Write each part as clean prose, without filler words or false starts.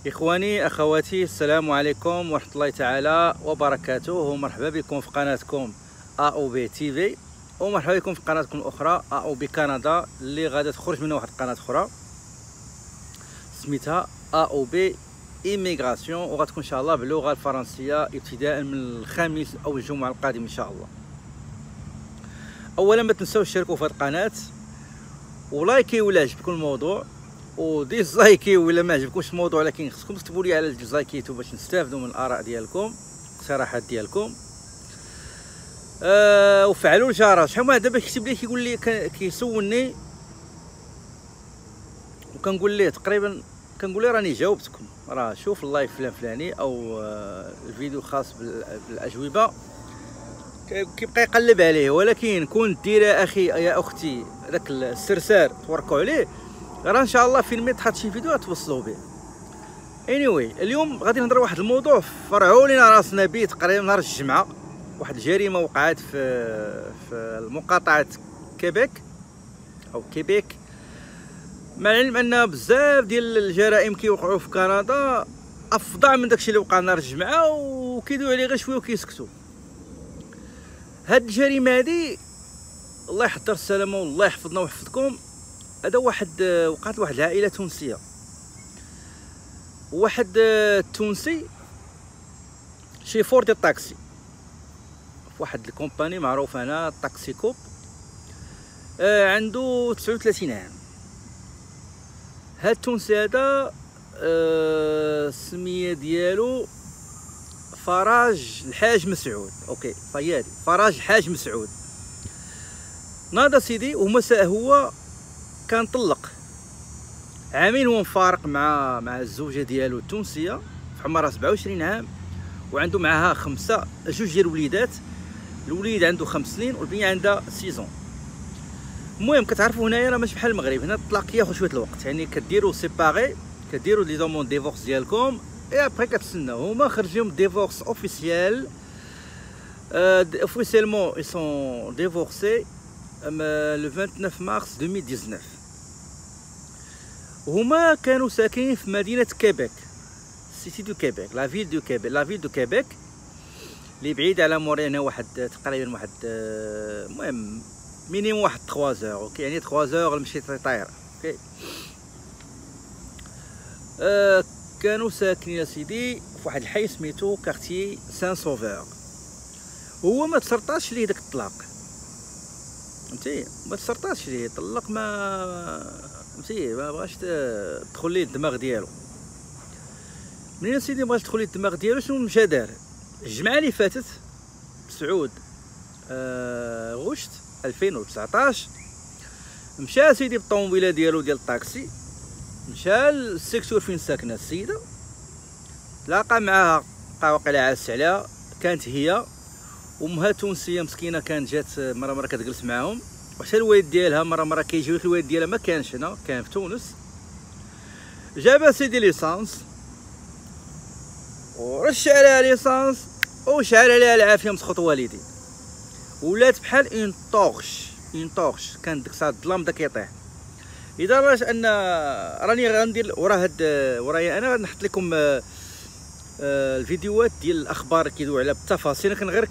إخواني أخواتي، السلام عليكم ورحمة الله تعالى وبركاته، ومرحبا بكم في قناتكم AOB TV، ومرحبا بكم في قناتكم الأخرى AOB كندا اللي غادا تخرج منها واحد القناة أخرى سميتها AOB إيميغراسيون، وغتكون إن شاء الله باللغة الفرنسية ابتداء من الخميس أو الجمعة القادم إن شاء الله. أولا ما تنساوش تشاركوا في هذه القناة ولايكي ولا عجبكم الموضوع، وديزلايكي ولا ما عجبكمش الموضوع، لكن خصكم تكتبوا لي على الديزلايكيتو باش نستافدوا من الاراء ديالكم الاقتراحات ديالكم. وفعلوا الجرس. شحال واحد دابا كيكتب لي كيقول لي كيسولني وكنقول ليه تقريبا كنقول ليه راني جاوبتكم، راه شوف اللايف فلاني او الفيديو الخاص بالاجوبه، كيبقى يقلب عليه. ولكن كون دير يا اخي يا اختي داك السرسار توركوا عليه، راه ان شاء الله فين ما تحط شي فيديو توصلوا به. anyway اليوم غادي نهضر واحد الموضوع فرعوا لينا راسنا به تقريبا نهار الجمعه. واحد الجريمه وقعت في مقاطعه كيبيك او كيبيك، مع العلم ان بزاف ديال الجرائم كيوقعوا في كندا افظع من داكشي اللي وقع نهار الجمعه، وكيدوي عليه غير شويه وكيسكتوا. هاد الجريمه هادي الله يحضر السلامه والله يحفظنا ويحفظكم. هذا وقعت لواحد العائله تونسيه، واحد تونسي شيفور ديال الطاكسي في واحد الكومباني معروف هنا طاكسي كوب، عنده 39 عام. هاد التونسي هذا السميه ديالو فراج الحاج مسعود. اوكي فيادي فراج الحاج مسعود. ناض سيدي هو كان طلق عامين، هو مفارق مع الزوجه ديالو التونسيه في عمرها 27 عام، وعنده معها جوج ديال الوليدات. الوليد عنده 5 سنين والبنيه عندها 6 ans. المهم كتعرفوا هنايا راه ماشي بحال المغرب، هنا الطلاق كياخذ شويه الوقت، يعني كديروا سيباري، كديروا لي دوموند ديفورس ديالكم اي ابري كتسناو. هما خرج لهم ديفورس اوفيسيال، اوفيسيلمون ils sont divorcés le 29 mars 2019. هما كانوا ساكنين في مدينة كيبيك، سيتي دو كيبيك، لا فيل دو كيبيك اللي بعيد على مورينا واحد تقريبا واحد المهم مينيموم واحد 3 زور. اوكي يعني 3 زور مشي طاير. اوكي كانوا ساكنين يا سيدي في واحد الحي سميتو كارتيي سان سوفور. هو ما تسرطاش ليه داك الطلاق، فهمتي، ما تسرطاش ليه طلق، فهمتي، ما بغاش تدخل ليه الدماغ ديالو. منين سيدي بغاش تدخل ليه الدماغ ديالو شنو مشى دار الجمعه اللي فاتت 9 غشت 2019؟ مشى سيدي بالطوموبيله ديالو ديال الطاكسي، مشى للسيكتور فين ساكنه السيده، تلاقى معاها، بقى واقيلا عاس عليها. كانت هي امها تونسيه مسكينه، كانت جات مره كتجلس معاهم، وحتى الوالد ديالها مره كيجيو. الوالد ديالها ما كانش هنا، كان في تونس. جابها سيدي ليسانس ورش عليها ليسانس وشعل عليها العافيه مسخط والدين، ولات بحال اون طورش. كان ديك الساعه الظلام دا كيطيح، لدرجه ان راني غندير ورايا انا نحط لكم الفيديوهات ديال الاخبار كيدويو على بالتفاصيل. غير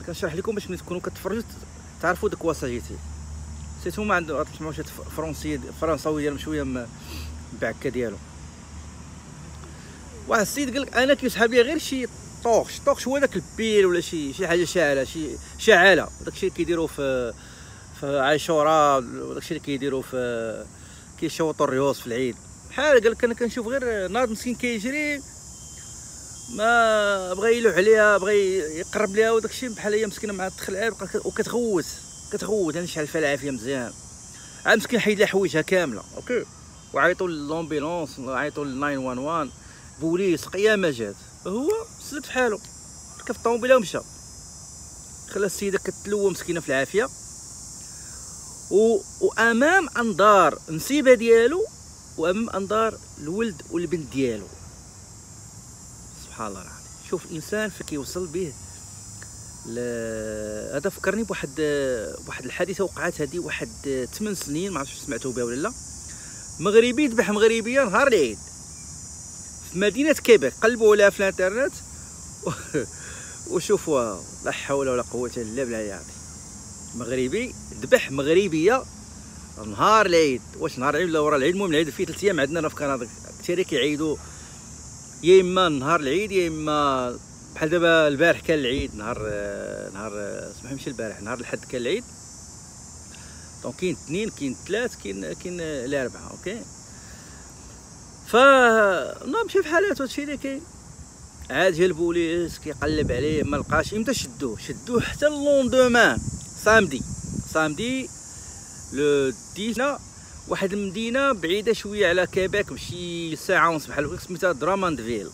كنشرح لكم باش ملي تكونوا كتفرجوا تعرفوا ديك واساجيتي. سيتو ما عنده تسمعوا شي فرنساوي ديالهم شويه بعكا ديالو. واحد السيد قالك انا كيسحب لي غير شي طورش هو داك البيل ولا شي حاجه شاعله، شي شعاله، داكشي اللي كيديروا في عاشوراء، داكشي اللي كيديروا في كيشوطوا الريوس في العيد بحال. قالك انا كنشوف غير ناض مسكين كيجري، ما بغى يلوح عليها، بغى يقرب ليها، وداكشي بحال هي مسكينه مع التخلعه وكتغوت انا شحال فيها العافيه مزيان. عاد مسكين حيد لها حوايجها كامله. اوكي وعيطوا للامبيلونس، عيطوا ل 911 بوليس، قيامه جات. هو سلت في حاله، ركب الطوموبيله ومشى، خلى السيده كتلوى مسكينه في العافيه، وامام انظار النسيبه ديالو وامام انظار الولد والبنت ديالو. سبحان الله العظيم. شوف الانسان فين كيوصل به. هذا فكرني بواحد الحادثه وقعت هذه واحد 8 سنين، ما عرفتش سمعتوا بها ولا لا. مغربي ذبح مغربيه نهار العيد في مدينه كيبيك، قلبوا لها في الانترنت وشوفوها. لا حول ولا قوه الا بالله يا عظيم. مغربي ذبح مغربيه نهار العيد. واش نهار العيد ولا ورا العيد؟ المهم العيد فيه 3 ايام عندنا في كندا كثير كيعيدوا، يا اما نهار العيد يا اما بحال دابا البارح كان العيد، نهار سمح ماشي البارح، نهار الحد كان العيد. دونك كاين اثنين كاين ثلاث كاين الاربعاء. اوكي ف ماشي في حالات هادشي اللي كاين. عاد جا البوليس كيقلب عليه ما لقاش. امتى شدوه حتى اللوندومان سامدي لو 10 واحد المدينه بعيده شويه على كيبيك بشي ساعه ونص بحال هكا، سميتها دراماندفيل.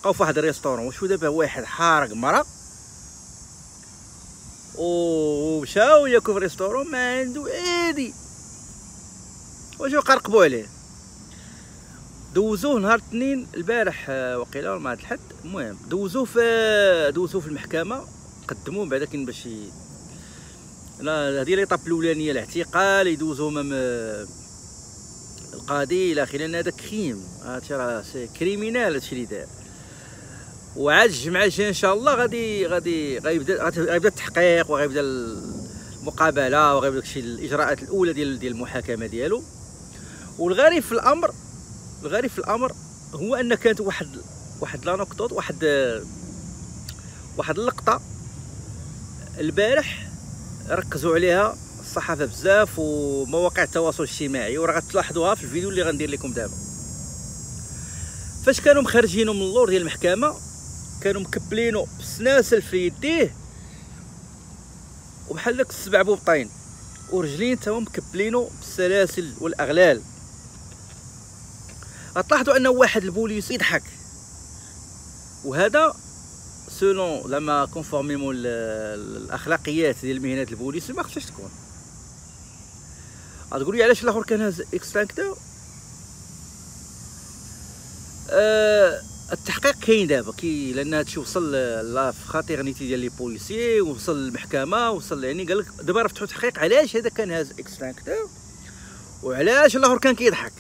بقاو في واحد الريستورون. وشو دابا واحد حارق مرا ومشاو ياكلوا في الريستورون ما عنده ايدي. واجو قرقبوا عليه، دوزوه نهار الاثنين البارح وقيله ولا مع الحد. المهم دوزوه في المحكمه، قدموه بعدا كاين باش لا هذه ليطاب الاولانيه الاعتقال، يدوزو امام القاضي الى اخره، لان هذا كريم، هادشي راه سي كريمينال هادشي اللي دار. وعاد الجمعه الجايه ان شاء الله غيبدا التحقيق وغيبدا المقابله وغيبدا داكشي الاجراءات الاولى ديال المحاكمه ديالو. والغريب في الامر هو ان كانت واحد لانكدوط، واحد اللقطه البارح ركزوا عليها الصحافه بزاف ومواقع التواصل الاجتماعي، وراه غتلاحظوها في الفيديو اللي غندير لكم دابا. فاش كانوا مخرجينه من اللور ديال المحكمه كانوا مكبلينه بسناسل في يديه وبحال داك السبع بوبطين، ورجلين تاهم مكبلينه بالسلاسل والاغلال. غتلاحظوا ان واحد البوليس يضحك، وهذا سولون لما كونفورميمون الاخلاقيات ديال مهنه البوليس ما خصهاش تكون. غتقول لي علاش الاخر كان هاز اكستانكتور؟ التحقيق كاين دابا لان هادشي وصل لا فخاتيرنيتي ديال لي بوليسيي، وصل للمحكمه، وصل يعني قال لك دابا راه فتحوا تحقيق علاش هذا كان هاز اكستانكتور وعلاش الاخر كان كيضحك.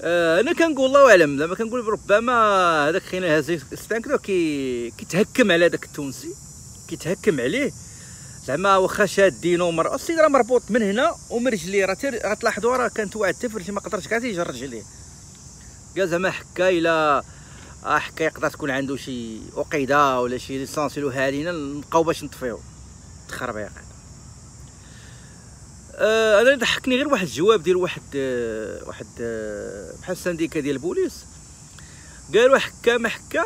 انا كنقول الله اعلم، زعما كنقول ربما هذاك خينا هاز اكستانكتور كيتهكم على داك التونسي، كيتهكم عليه. زعما واخا شادينو مرة السيد راه مربوط من هنا ومن رجليه، راه غتلاحظوا راه كانت واعد حتى في رجليه، ما قدرش كاع يجر رجليه. قال زعما حكا الا حكا يقدر تكون عنده شي عقيده ولا شي ليسانسيلو هالينا نبقاو باش نطفيو تخربيق. انا ضحكني غير واحد الجواب ديال واحد بحال السانديكا ديال البوليس. قالوا حكا ما حكا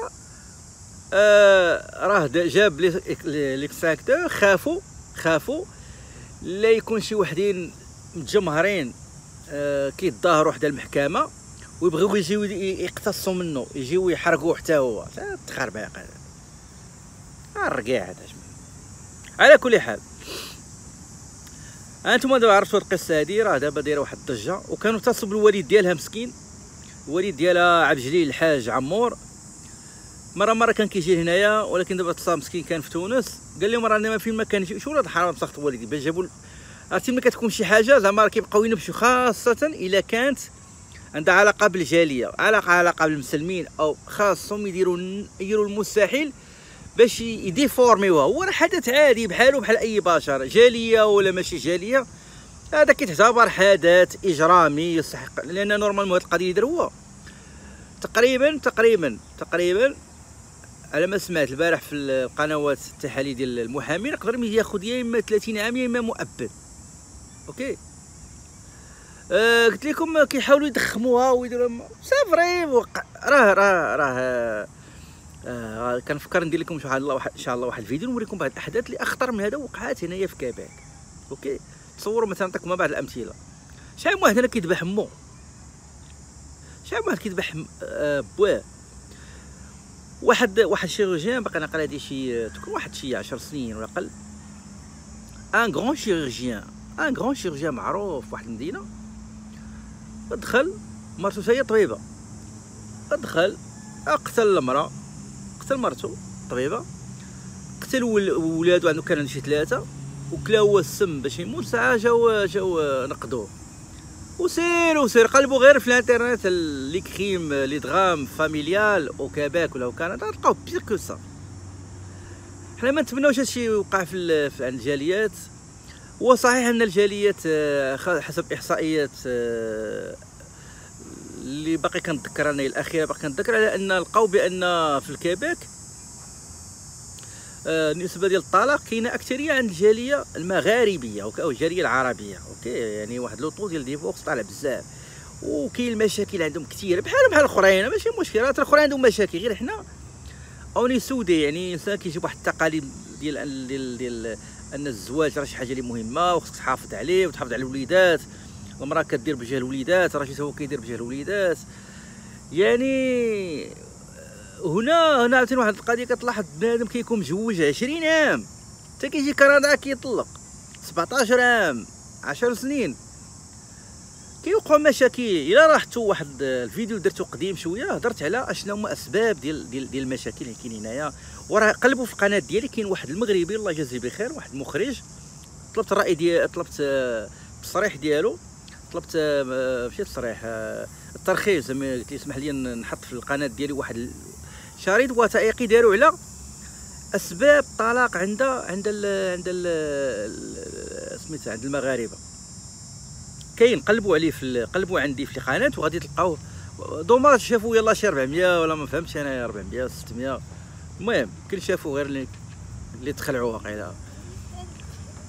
راه جاب ليكستراكتور، خافوا لا يكون شي وحدين متجمهرين كيتظاهروا حدا المحكمه ويبغيو يجيو يقتصوا منه، يجيو يحرقوه حتى هو. تخربيق هذا الرقيع هذا. على كل حال انتم دابا عرفتوا القصه هذه، راه دابا دايره واحد الضجه. وكانوا اتصلوا بالوالد ديالها مسكين، الوالد ديالها عبد الجليل الحاج عمور، مره كان كيجي هنايا، ولكن دابا اتصل مسكين كان في تونس. قال لهم راه ما فين ما كان شو ولاد الحرام سخط والدي باش جابوا. عرفتي ملي كتكون شي حاجه زعما راه كيبقاو ينبشوا، خاصه الا كانت عندها علاقه بالجاليه، علاقه بالمسلمين، او خاصهم يديروا المستحيل باش يديفورميوها. هو راه حدث عادي بحالو بحال اي بشر، جاليه ولا ماشي جاليه، هذا كيتعتبر حدث اجرامي يستحق، لان نورمالمون هاد القضيه اللي دار هو تقريبا على ما سمعت البارح في القنوات التحاليل ديال المحامين يقدر ياخذ يا اما 30 عام يا اما مؤبد. اوكي قلت لكم كيحاولوا يضخموها ويديروا سي فري. راه كنفكر ندير لكم ان شاء الله واحد الفيديو نوريكم بعض الاحداث اللي اخطر من هذا وقعات هنايا في كيبيك. اوكي تصوروا مثلا، نعطيكم بعض الامثله. شحال من واحد هنا كيذبح مو، شحال من واحد كيذبح بواه. واحد شيروجيان باقي ناقل هادي تكون واحد شي 10 سنين ولا اقل، ان غران شيروجيان معروف في واحد المدينه. دخل مرتو هي طبيبه، دخل قتل المراه، قتل مرتو طبيبه، قتل ولادو، عنده كان شي 3، وكلا هو السم باش يموت. ساعه جاو نقدوه. وسير قلبوا غير في الانترنت لي كريم لي درام فاميليال او كيبيك ولا كندا تلقاو بير كو سا. حنا ما نتمناوش هادشي يوقع في عند الجاليات. هو صحيح ان الجاليات حسب احصائيات اللي باقي كنتذكر انا الاخيره باقي كنتذكر على ان لقاو بان في الكيبيك النسبه ديال الطلاق كاينه اكثريه عند الجاليه المغاربيه او الجاليه العربيه. اوكي يعني واحد لوطو ديال ديفورس طالع بزاف، وكاين المشاكل عندهم كثيره بحال الاخرين ماشي مشكله. الاخرين عندهم مشاكل غير حنا اوني سودي. يعني الانسان كيجيب واحد التقاليد ديال ان الزواج راه شي حاجه اللي مهمه وخصك تحافظ عليه وتحافظ على الوليدات. المراه كدير بجاه الوليدات، الراجل هو كيدير بجاه الوليدات. يعني هنا عاوتاني واحد القضيه كتلاحظ بنادم كيكون مجوج 20 عام حتى كيجي كندا كيطلق 17 عام 10 سنين كيوقعوا مشاكل. الا لاحظتوا واحد الفيديو درتو قديم شويه هضرت على اشنو هما اسباب ديال المشاكل اللي كاينين هنايا. وراه قلبوا في القناه ديالي كاين واحد المغربي الله يجازيه بخير، واحد المخرج، طلبت الراي ديال طلبت التصريح ديالو، طلبت ماشي التصريح الترخيص زعما قلت لي اسمح لي نحط في القناه ديالي واحد شريط وثائقي داروا على اسباب الطلاق عند سميتها عند المغاربه. كاين قلبوا عليه قلبوا عندي في القناه وغادي تلقاوه. دوماج شافوا يلاه شي 400 ولا ما فهمتش انا 400 600. المهم كل شافوا غير اللي تخلعوا واقيلا.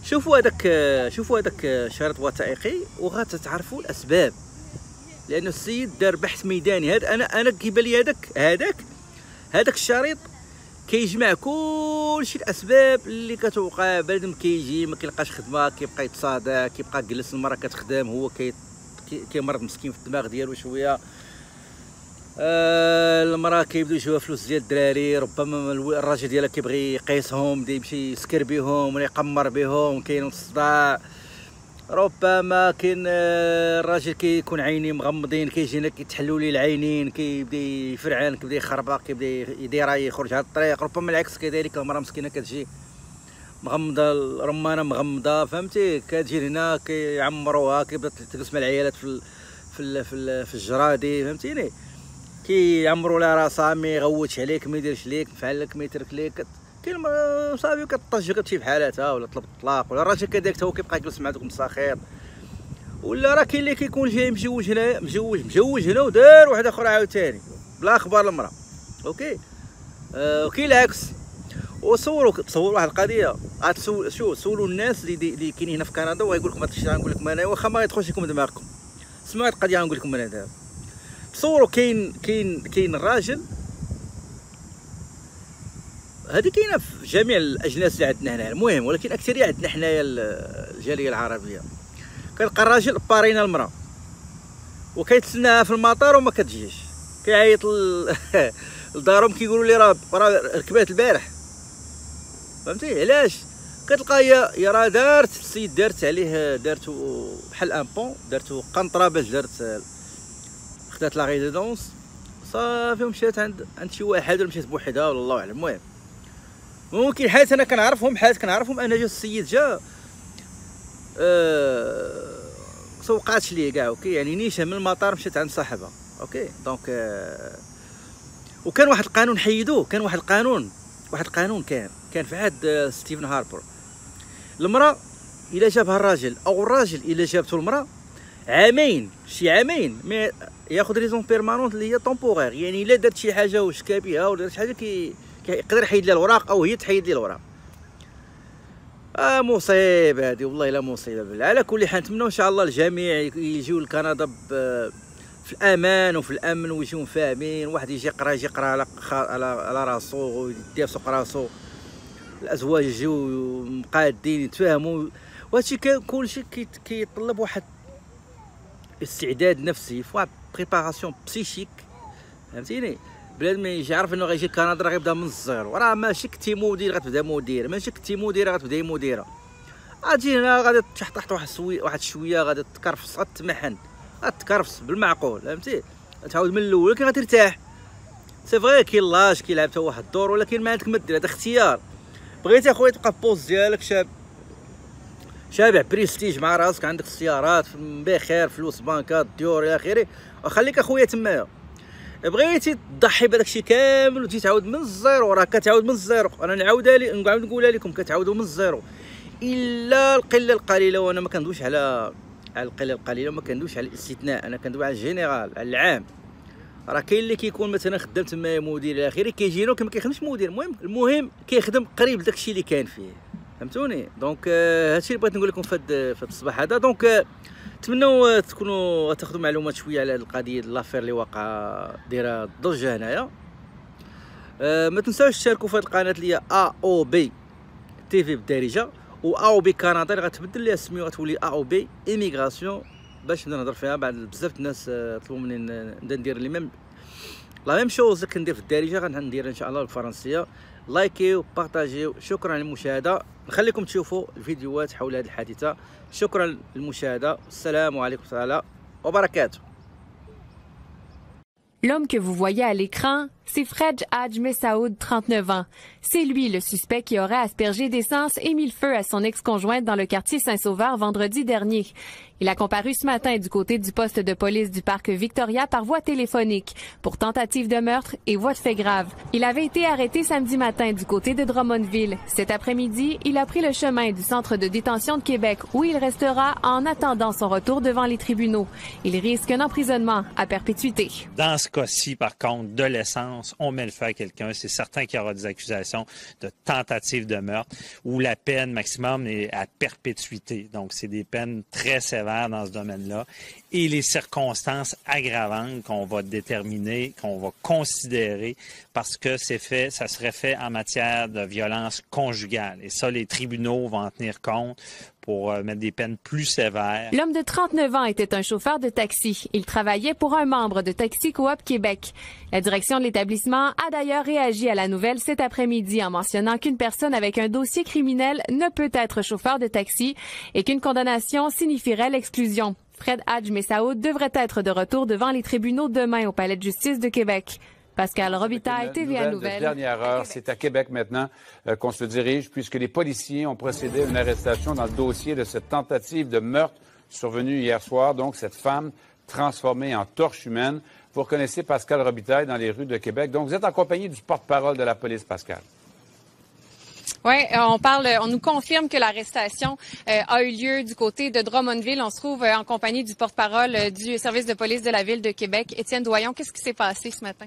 شوفوا هذاك شريط وثائقي وغتعرفوا الاسباب، لانه السيد دار بحث ميداني. هذا انا كيبان لي هذاك الشريط كيجمع كلشي الاسباب اللي كتوقع. بنادم كيجي ما كيلقاش خدمه، كيبقى يتصادع، كيبقى جلس، المراه كتخدم، هو كيمرض مسكين في الدماغ ديالو شويه. المراه كيبداو يجيوها فلوس ديال الدراري، ربما الراجل ديالها كيبغي يقيسهم، يمشي يسكر بهم ولا يقمر بهم، كاين الصداع. ربما كاين الراجل كيكون عينيه مغمضين، كيجي هنا كيتحلوا ليه العينين، كيبدا يفرعن، كيبدا يخربق، كيبدا يدير يخرج هذا الطريق. ربما العكس كذلك، المراه مسكينه كتجي مغمضه، رمانه مغمضه، فهمتي، كتجي هنا كيعمروها، كيبدا تجلس مع العيالات في الجرادي، فهمتيني، كيعمروا لها راسها، ما يغوتش عليك، ما يديرش ليك، فعل لك، ما يترك ليك. كاين صافي كطج كتمشي بحالاتها، ولا طلب الطلاق، ولا الراجل كذلك هو كيبقى يجلس مع دوك المساخيط. ولا راه كاين اللي كيكون جاي مجوج هنا، مجوج هنا ودار واحد اخر عاوتاني بلا اخبار المراه. اوكي وكاين العكس. تصوروا واحد القضيه، سولوا الناس اللي كاينين هنا في كندا ويقول لكم هادشي غنقول لكم انا، واخا ما يدخلش لكم دماغكم. سمعوا هاد القضيه غنقول لكم انا دابا. تصوروا كاين الراجل، هذه كاينه في جميع الاجناس اللي عندنا هنا، المهم، ولكن اكثريه عندنا حنايا الجاليه العربيه. كنلقى الراجل بارينا المراه وكيتسناها في المطار وما كتجيش، كيعيط لدارهم كيقولوا لي راه ركبات البارح، فهمتي علاش؟ كتلقى هي راه دارت السيد، دارت عليه، دارتو بحال امبون، دارتو قنطره باش دارت، خدات لا ريزيدونس صافي ومشات عند شي واحد، ولا مشات بوحدها ولا الله اعلم. المهم ممكن حيت انا كنعرفهم انا جا السيد جا سوقاتش ليه كاع. اوكي يعني نيشان من المطار مشات عند صاحبها. اوكي دونك وكان واحد القانون حيدوه، كان واحد القانون كان في عهد ستيفن هاربر. المراه الا جابها الراجل او الراجل الا جابته المراه عامين، شي عامين، مي ياخذ ريزون بيرمانونت اللي هي طومبورير. يعني الا درت شي حاجه وشكا بها ولا درت شي حاجه يقدر يحيد لها الوراق او هي تحيد ليه الوراق. مصيبه هذه والله، لا مصيبه. على كل حال نتمنوا ان شاء الله الجميع يجيو لكندا في الامان وفي الامن، ويجيو فاهمين. واحد يجي يقرا على راسو ويدير سوق راسو، الازواج يجيو مقادين يتفاهموا. وهادشي كلشي كيطلب واحد استعداد نفسي، في واحد بريباراسيون بسيشيك، فهمتيني. بلاد ما يجي عارف انه غيجي لكندا راه غيبدا من الزيرو، راه ماشي كنتي مدير غتبدا مدير، ماشي كنتي مديره غتبداي مديره. غتجي هنا غادي تحت واحد شويه، غادي تكرفص، غتمحن، غتكرفص بالمعقول، فهمتي، تعاود من الاول، ولكن غترتاح. سي فغي كاين لاج كيلعب حتى واحد الدور، ولكن ما عندك ما دير، هذا اختيار. بغيتي اخويا تبقى في بوز ديالك شاب، شابع بريستيج مع راسك، عندك السيارات بخير، فلوس بنكات ديور الى اخره، وخليك اخويا تمايا. بغيتي تضحي بهذاك الشيء كامل وتجي تعاود من الزيرو، راه كتعاود من الزيرو. انا نعاود نقولها لكم، كتعاودوا من الزيرو الا القله القليله. وانا ما كندويش على القله القليله، ما كندويش على الاستثناء، انا كندوي على الجينيرال، على العام. راه كاين اللي كيكون مثلا خدام تما مدير الى اخره، كيجي له ما كيخدمش مدير، المهم كيخدم قريب لداك الشيء اللي كان فيه، فهمتوني؟ دونك هادشي اللي بغيت نقول لكم في الصباح هذا. دونك نتمنوا تكونوا تاخذوا معلومات شويه على هذه القضيه لافير اللي واقعه دايره الضجه هنايا. ما تنساوش تشاركوا في هذه القناه اللي هي AOB TV بالدارجه، و AOB كندا اللي غتبدل ليها السميه وغتولي AOB ايميغراسيون، باش نبدا نهضر فيها. بعد بزاف الناس طلبوا مني نبدا ندير لي ميم لا ميم شوز كندير في الدارجه، غندير ان شاء الله بالفرنسيه. لايكيو بارطاجيو، شكرا على المشاهده. نخليكم تشوفوا الفيديوهات حول هذه الحادثه. شكرا للمشاهده، السلام عليكم ورحمه الله وبركاته. L'homme que vous voyez à l'écran, c'est Fred Hadj Messaoud, 39 ans. C'est lui le suspect qui aurait aspergé d'essence et mis le feu à son ex-conjointe dans le quartier Saint-Sauveur vendredi dernier. Il a comparu ce matin du côté du poste de police du parc Victoria par voie téléphonique pour tentative de meurtre et voie de fait grave. Il avait été arrêté samedi matin du côté de Drummondville. Cet après-midi, il a pris le chemin du centre de détention de Québec où il restera en attendant son retour devant les tribunaux. Il risque un emprisonnement à perpétuité. Dans ce cas-ci, par contre, de l'essence, on met le feu à quelqu'un, c'est certain qu'il y aura des accusations de tentative de meurtre où la peine maximum est à perpétuité. Donc, c'est des peines très sévères dans ce domaine-là. Et les circonstances aggravantes qu'on va déterminer, qu'on va considérer, parce que ça serait fait en matière de violence conjugale. Et ça, les tribunaux vont en tenir compte pour mettre des peines plus sévères. L'homme de 39 ans était un chauffeur de taxi. Il travaillait pour un membre de Taxi Coop Québec. La direction de l'établissement a d'ailleurs réagi à la nouvelle cet après-midi en mentionnant qu'une personne avec un dossier criminel ne peut être chauffeur de taxi et qu'une condamnation signifierait l'exclusion. Fred Hadj Messaoud devrait être de retour devant les tribunaux demain au Palais de justice de Québec. Pascal Robitaille, TVA Nouvelle. Dernière heure, c'est à Québec maintenant qu'on se dirige, puisque les policiers ont procédé à une arrestation dans le dossier de cette tentative de meurtre survenue hier soir. Donc, cette femme transformée en torche humaine. Vous reconnaissez Pascal Robitaille dans les rues de Québec. Donc, vous êtes en compagnie du porte-parole de la police, Pascal. Oui, on nous confirme que l'arrestation a eu lieu du côté de Drummondville. On se trouve en compagnie du porte-parole du service de police de la Ville de Québec, Étienne Doyon. Qu'est-ce qui s'est passé ce matin?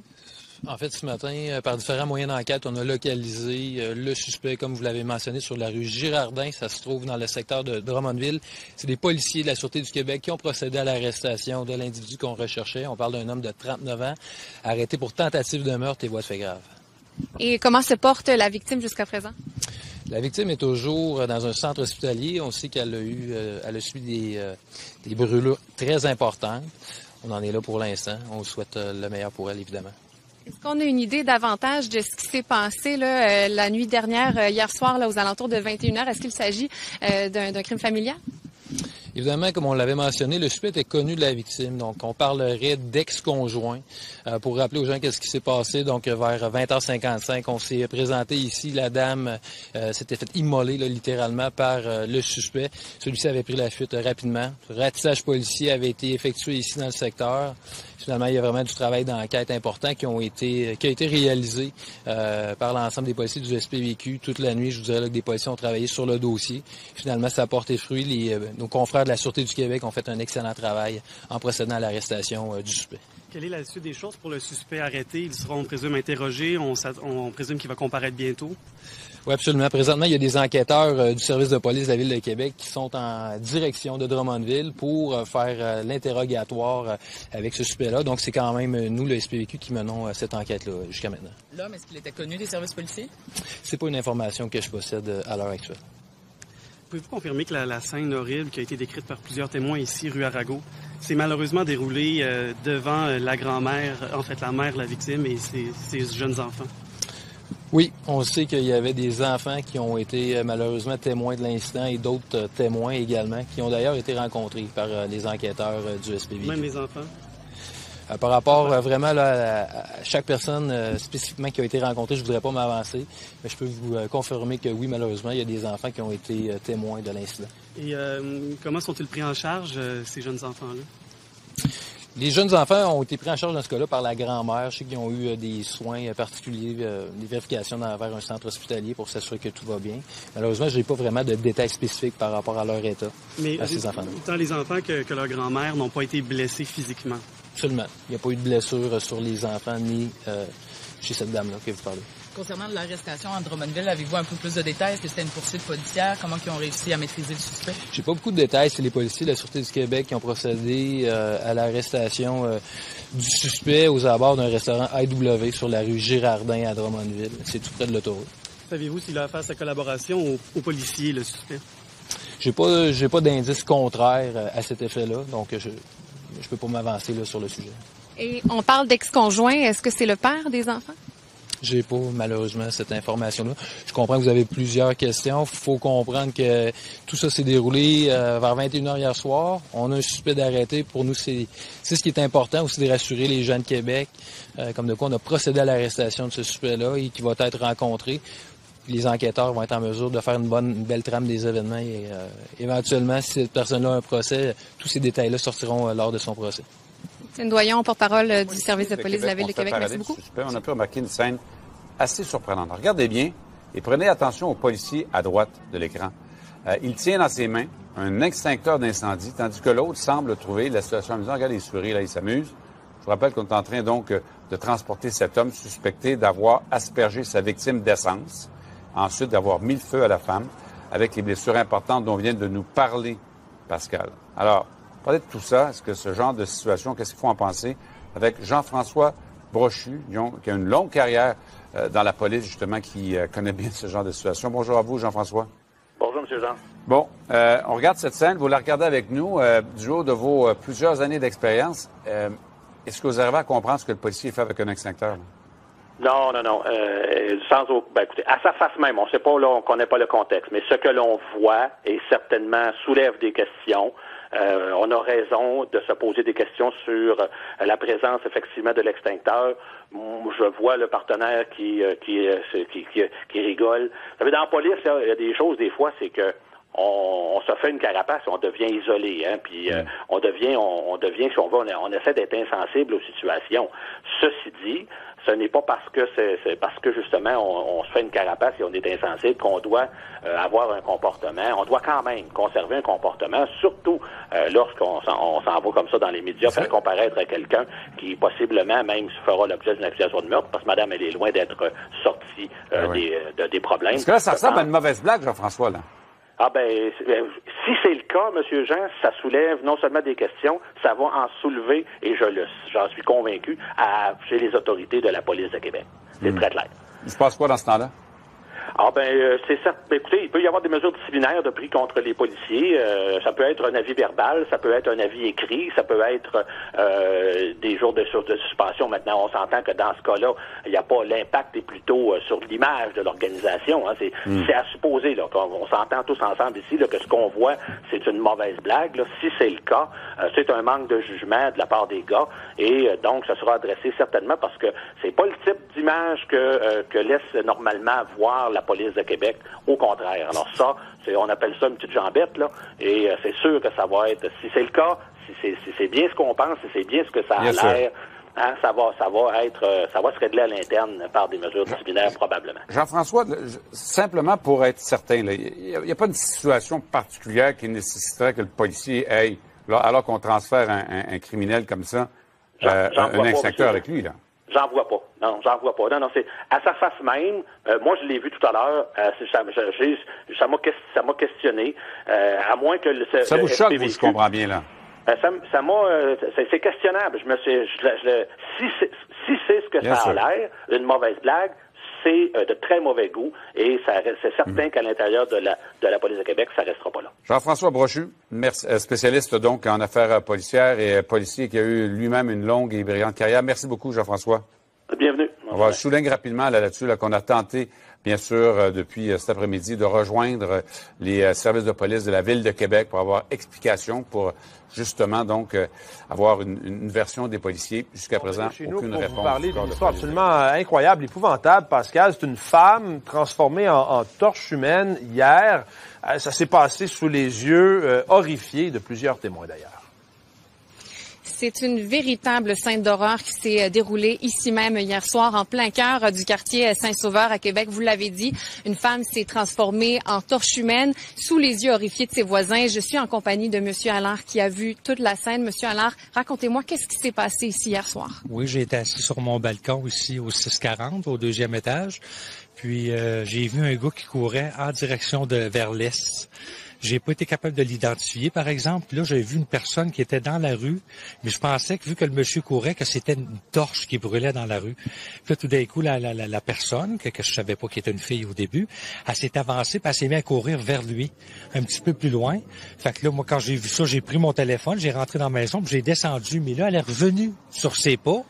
En fait, ce matin, par différents moyens d'enquête, on a localisé le suspect, comme vous l'avez mentionné, sur la rue Girardin. Ça se trouve dans le secteur de Drummondville. C'est des policiers de la Sûreté du Québec qui ont procédé à l'arrestation de l'individu qu'on recherchait. On parle d'un homme de 39 ans, arrêté pour tentative de meurtre et voie de fait grave. Et comment se porte la victime jusqu'à présent? La victime est toujours dans un centre hospitalier. On sait qu'elle a subi des brûlures très importantes. On en est là pour l'instant. On souhaite le meilleur pour elle, évidemment. Est-ce qu'on a une idée davantage de ce qui s'est passé là, la nuit dernière, hier soir, là, aux alentours de 21h? Est-ce qu'il s'agit d'un crime familial? Évidemment, comme on l'avait mentionné, le suspect était connu de la victime. Donc, on parlerait d'ex-conjoint. Pour rappeler aux gens qu'est-ce qui s'est passé, donc vers 20h55, on s'est présenté ici. La dame s'était fait immoler là, littéralement par le suspect. Celui-ci avait pris la fuite rapidement. Le ratissage policier avait été effectué ici dans le secteur. Finalement, il y a vraiment du travail d'enquête important qui a été réalisé par l'ensemble des policiers du SPVQ toute la nuit. Je vous dirais là, que des policiers ont travaillé sur le dossier. Finalement, ça a porté fruit. Nos confrères de la Sûreté du Québec ont fait un excellent travail en procédant à l'arrestation du suspect. Quelle est la suite des choses pour le suspect arrêté? Ils seront, on présume, interrogés. On présume qu'il va comparaître bientôt. Oui, absolument. Présentement, il y a des enquêteurs du service de police de la Ville de Québec qui sont en direction de Drummondville pour faire l'interrogatoire avec ce suspect-là. Donc, c'est quand même nous, le SPVQ, qui menons cette enquête-là jusqu'à maintenant. L'homme, est-ce qu'il était connu des services policiers? C'est pas une information que je possède à l'heure actuelle. Pouvez-vous confirmer que la scène horrible qui a été décrite par plusieurs témoins ici, rue Arago, s'est malheureusement déroulée devant la grand-mère, en fait la mère de la victime et ses jeunes enfants? Oui, on sait qu'il y avait des enfants qui ont été malheureusement témoins de l'incident et d'autres témoins également qui ont d'ailleurs été rencontrés par les enquêteurs du SPVQ. Même les enfants? Par rapport vraiment là, à chaque personne spécifiquement qui a été rencontrée, je voudrais pas m'avancer, mais je peux vous confirmer que oui, malheureusement, il y a des enfants qui ont été témoins de l'incident. Et comment sont-ils pris en charge, ces jeunes enfants-là? Les jeunes enfants ont été pris en charge dans ce cas-là par la grand-mère. Je sais qu'ils ont eu des soins particuliers, des vérifications vers un centre hospitalier pour s'assurer que tout va bien. Malheureusement, je n'ai pas vraiment de détails spécifiques par rapport à leur état, à ces enfants-là. Mais tant les enfants que leur grand-mère n'ont pas été blessés physiquement? Absolument. Il n'y a pas eu de blessure sur les enfants ni chez cette dame-là que vous parlez. Concernant l'arrestation à Drummondville, avez-vous un peu plus de détails? Est-ce que c'était une poursuite policière? Comment ils ont réussi à maîtriser le suspect? J'ai pas beaucoup de détails. C'est les policiers de la Sûreté du Québec qui ont procédé à l'arrestation du suspect aux abords d'un restaurant IW sur la rue Girardin à Drummondville. C'est tout près de l'autoroute. Saviez-vous s'il a fait sa collaboration aux policiers, le suspect? J'ai pas d'indice contraire à cet effet-là, donc je peux pas m'avancer là sur le sujet. Et on parle d'ex-conjoint. Est-ce que c'est le père des enfants? J'ai pas, malheureusement, cette information-là. Je comprends que vous avez plusieurs questions. Faut comprendre que tout ça s'est déroulé vers 21h hier soir. On a un suspect d'arrêté. Pour nous, c'est ce qui est important aussi de rassurer les gens de Québec. Comme de quoi, on a procédé à l'arrestation de ce suspect-là et qui va être rencontré. Les enquêteurs vont être en mesure de faire une belle trame des événements et éventuellement, si cette personne-là a un procès, tous ces détails-là sortiront lors de son procès. Étienne Doyon, porte-parole du service de police de la Ville de Québec. Merci beaucoup. On a pu remarquer une scène assez surprenante. Regardez bien et prenez attention au policier à droite de l'écran. Il tient dans ses mains un extincteur d'incendie, tandis que l'autre semble trouver la situation amusante. Regardez, il sourit, là, il s'amuse. Je vous rappelle qu'on est en train donc de transporter cet homme suspecté d'avoir aspergé sa victime d'essence, ensuite d'avoir mis le feu à la femme, avec les blessures importantes dont vient de nous parler Pascal. Alors, parlez de tout ça. Est-ce que ce genre de situation, qu'est-ce qu'il faut en penser? Avec Jean-François Brochu, qui a une longue carrière dans la police, justement, qui connaît bien ce genre de situation. Bonjour à vous, Jean-François. Bonjour, M. Jean. Bon, on regarde cette scène. Vous la regardez avec nous du haut de vos plusieurs années d'expérience. Est-ce que vous arrivez à comprendre ce que le policier fait avec un extincteur? Non. Écoutez, à sa face même, on ne sait pas, là, on ne connaît pas le contexte, mais ce que l'on voit et certainement soulève des questions. On a raison de se poser des questions sur la présence effectivement de l'extincteur. Je vois le partenaire qui rigole. Vous savez, dans la police, il y a des choses des fois, c'est que on se fait une carapace, on devient isolé, hein, puis on devient, si on veut, on essaie d'être insensible aux situations. Ceci dit, ce n'est pas parce que c'est parce que justement on se fait une carapace et on est insensible qu'on doit avoir un comportement. On doit quand même conserver un comportement, surtout lorsqu'on s'en va comme ça dans les médias, faire comparaître à quelqu'un qui possiblement même fera l'objet d'une accusation de meurtre, parce que madame, elle est loin d'être sortie des problèmes. Parce que là, ça ressemble à une mauvaise blague, Jean-François, là. Ah si c'est le cas, M. Jean, ça soulève non seulement des questions, ça va en soulever, et j'en suis convaincu, chez les autorités de la police de Québec. C'est très clair. Il se passe quoi dans ce temps-là? C'est ça. Écoutez, il peut y avoir des mesures disciplinaires de pris contre les policiers. Ça peut être un avis verbal, ça peut être un avis écrit, ça peut être des jours de suspension. Maintenant, on s'entend que dans ce cas-là, il n'y a pas l'impact est plutôt sur l'image de l'organisation. Hein. C'est à supposer là. On s'entend tous ensemble ici là, que ce qu'on voit, c'est une mauvaise blague. Là. Si c'est le cas, c'est un manque de jugement de la part des gars, et donc ça sera adressé certainement parce que c'est pas le type d'image que laisse normalement voir la police de Québec. Au contraire. Alors ça, on appelle ça une petite jambette, là, et c'est sûr que ça va être, si c'est le cas, si c'est bien ce qu'on pense, si c'est bien ce que ça a l'air, hein, ça va se régler à l'interne par des mesures disciplinaires probablement. Jean-François, simplement pour être certain, il n'y a pas une situation particulière qui nécessiterait que le policier aille, alors qu'on transfère un criminel comme ça, un extincteur avec lui, là. J'en vois pas. Non, Non, c'est à sa face même. Moi, je l'ai vu tout à l'heure. Ça m'a questionné. À moins que ça vous choque, vous, je comprends bien là. C'est questionnable. Si c'est ce que ça a l'air, une mauvaise blague, c'est de très mauvais goût, et c'est certain qu'à l'intérieur de la police de Québec, ça restera pas là. Jean-François Brochu, spécialiste donc en affaires policières et policier qui a eu lui-même une longue et brillante carrière. Merci beaucoup, Jean-François. Bienvenue. Au revoir. Alors, je souligne rapidement là-dessus qu'on a tenté, bien sûr, depuis cet après-midi, de rejoindre les services de police de la Ville de Québec pour avoir explication, pour justement, donc, avoir une version des policiers. Jusqu'à présent, aucune réponse. Vous parlez d'une histoire absolument incroyable, épouvantable, Pascal. C'est une femme transformée en torche humaine hier. Ça s'est passé sous les yeux horrifiés de plusieurs témoins, d'ailleurs. C'est une véritable scène d'horreur qui s'est déroulée ici même hier soir en plein cœur du quartier Saint-Sauveur à Québec. Vous l'avez dit, une femme s'est transformée en torche humaine sous les yeux horrifiés de ses voisins. Je suis en compagnie de M. Allard qui a vu toute la scène. M. Allard, racontez-moi, qu'est-ce qui s'est passé ici hier soir? Oui, j'ai été assis sur mon balcon ici au 640, au 2e étage. Puis j'ai vu un gars qui courait en direction vers l'est. J'ai pas été capable de l'identifier, par exemple. Là, j'ai vu une personne qui était dans la rue, mais je pensais que, vu que le monsieur courait, que c'était une torche qui brûlait dans la rue. Puis là, tout d'un coup, la personne, que je savais pas qui était une fille au début, elle s'est avancée, puis elle s'est mise à courir vers lui, un petit peu plus loin. Fait que là, moi, quand j'ai vu ça, j'ai pris mon téléphone, j'ai rentré dans la maison, puis j'ai descendu. Mais là, elle est revenue sur ses pas.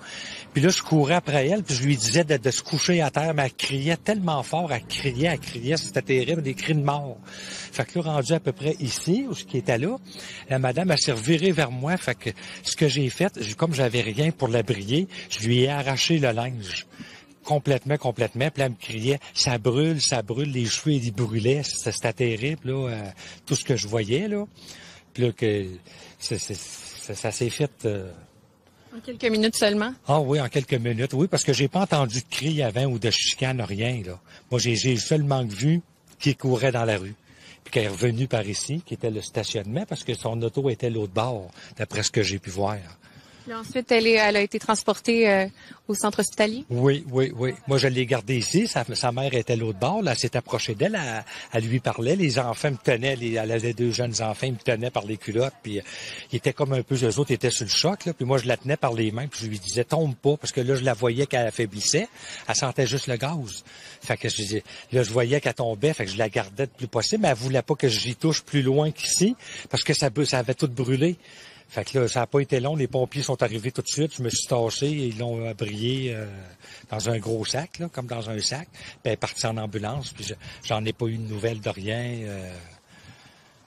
Puis là, je courais après elle, puis je lui disais de se coucher à terre, mais elle criait tellement fort, elle criait, c'était terrible, des cris de mort. Fait que là, rendu à peu près ici, où ce qui était là, la madame, elle s'est revirée vers moi, fait que ce que j'ai fait, comme j'avais rien pour la briller, je lui ai arraché le linge. Complètement, puis là, elle me criait, ça brûle, les cheveux, ils brûlaient, c'était terrible, là, tout ce que je voyais, là. Puis là, que ça s'est fait... En quelques minutes seulement? Ah oui, en quelques minutes, oui, parce que j'ai pas entendu de cris avant ou de chicane, rien, là. Moi, j'ai seulement vu qu'il courait dans la rue. Puis qu'elle est revenue par ici, qui était le stationnement, parce que son auto était l'autre bord, d'après ce que j'ai pu voir. Puis ensuite, elle a été transportée au centre hospitalier? Oui. Moi, je l'ai gardée ici. Sa mère était l'autre bord. Là, elle s'est approchée d'elle. Elle lui parlait. Les enfants me tenaient. Elle avait 2 jeunes enfants. Ils me tenaient par les culottes. Puis ils étaient comme un peu, eux autres étaient sur le choc. Là. Puis moi, je la tenais par les mains. Puis je lui disais, tombe pas. Parce que là, je la voyais qu'elle affaiblissait. Elle sentait juste le gaz. Fait que je voyais qu'elle tombait. Fait que je la gardais le plus possible. Mais elle voulait pas que j'y touche plus loin qu'ici. Parce que ça avait tout brûlé. Fait que là, ça n'a pas été long. Les pompiers sont arrivés tout de suite. Je me suis tassé et ils l'ont abrié dans un gros sac, là, comme dans un sac. Puis elle est partie en ambulance. Puis j'en ai pas eu de nouvelles de rien.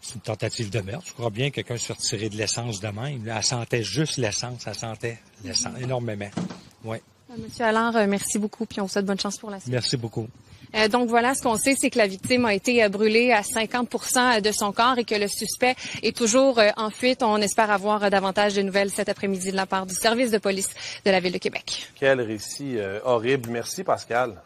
C'est une tentative de meurtre. Je crois bien que quelqu'un se fait retirer de l'essence de même. Là, elle sentait juste l'essence. Elle sentait l'essence énormément. Oui. Monsieur Allard, merci beaucoup. Puis on vous souhaite bonne chance pour la suite. Merci beaucoup. Donc voilà, ce qu'on sait, c'est que la victime a été brûlée à 50% de son corps et que le suspect est toujours en fuite. On espère avoir davantage de nouvelles cet après-midi de la part du service de police de la Ville de Québec. Quel récit horrible. Merci, Pascal.